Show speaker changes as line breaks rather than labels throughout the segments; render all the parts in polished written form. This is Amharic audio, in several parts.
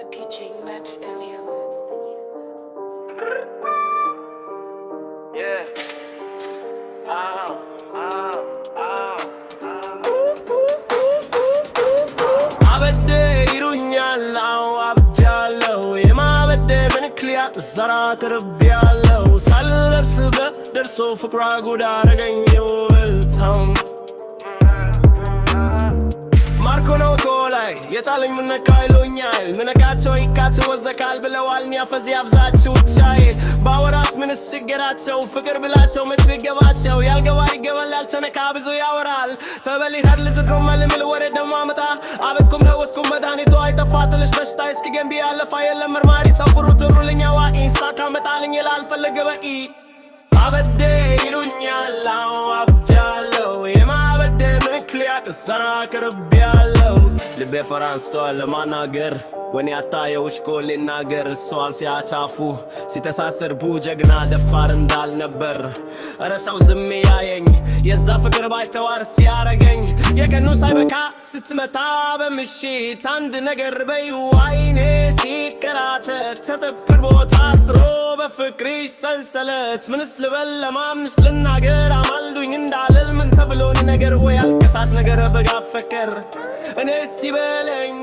Pitching Max Elliot.
Yeah. አበዴ ይሉኛል አብጃለሁ የማበዴ ምክንያት ዘራ ቅርቤያለሁ ሳልደርስበት ደርሶ ፍቅሯ ጉድ አረገኝ ውበልታም ማርኮ ነው ኮላይ የጣለኝ ምነካ ይሉኛል ምነካቸው ይካቸው ወዘካል ብለዋል ኒያፈዝ ያብዛችሁ ቻይ ባወራስ ምንስ ችግራቸው ፍቅር ብላቸው መች ቢገባቸው ያልገባ ይገባል ያልተነካ ብዙ ያወራል ሰበሊ ሀድል ዝድሮ መልምል ወሬ ደሞ አመጣ አበትኩም ተወስኩም መድኃኒቱ አይጠፋ ትልሽ በሽታ እስኪ ገንቢ ያለፋ የለም መርማሪ ሰው ብሩ ትሩልኛ ዋቂ ሳካ መጣልኝ የላልፈልግ በቂ አበዴ ይሉኛል አብጃለሁ የማበዴ ምክንያት ዘራ ቅርቤያለሁ ልቤ ፈራንስቷል ለማናገር ወኔ አታየውሽ ኮሌ ናገር እሷን ሲያቻፉ ሲተሳሰር ቡጀግና ደፋር እንዳልነበር እረ ሰው ዝም ያየኝ የዛ ፍቅር ባይተዋር ሲያረገኝ የቀኑ ሳይበቃ ስትመታ በምሽት አንድ ነገር በይው አይኔ ሲቀራተት ተጠብቅር ቦታ አስሮ በፍቅርሽ ሰንሰለት ምንስ ልበል ለማምንስ ልናገር አማልዱኝ እንዳልል ምን ተብሎን ነገር ወይ አልከሳት ነገር በጋብ ፈከር እኔ ሲበለኝ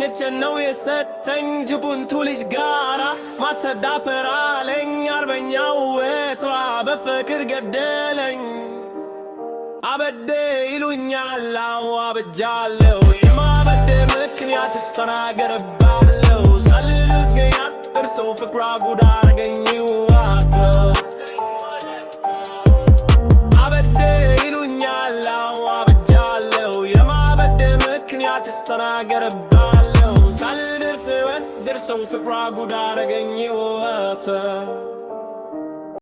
የቸነው የሰተኝ ጅቡንቱ ልጅ ጋራ ማተዳፈር አለኝ አርበኛው ወቷ በፍቅር ገደለኝ አበዴ ይሉኛል አብጃለሁ የማበዴ ምክንያት ሰናገርባለሁ ሳልልስ ገያት እርሰው ፍቅሯ ጉድ አረገኝ ዋት አበዴ ይሉኛል አብጃለሁ የማበዴ ምክንያት ሰናገርባለሁ ሳልልስ ደርሰው ፍቅሯ ጉድ አረገኝ ዋት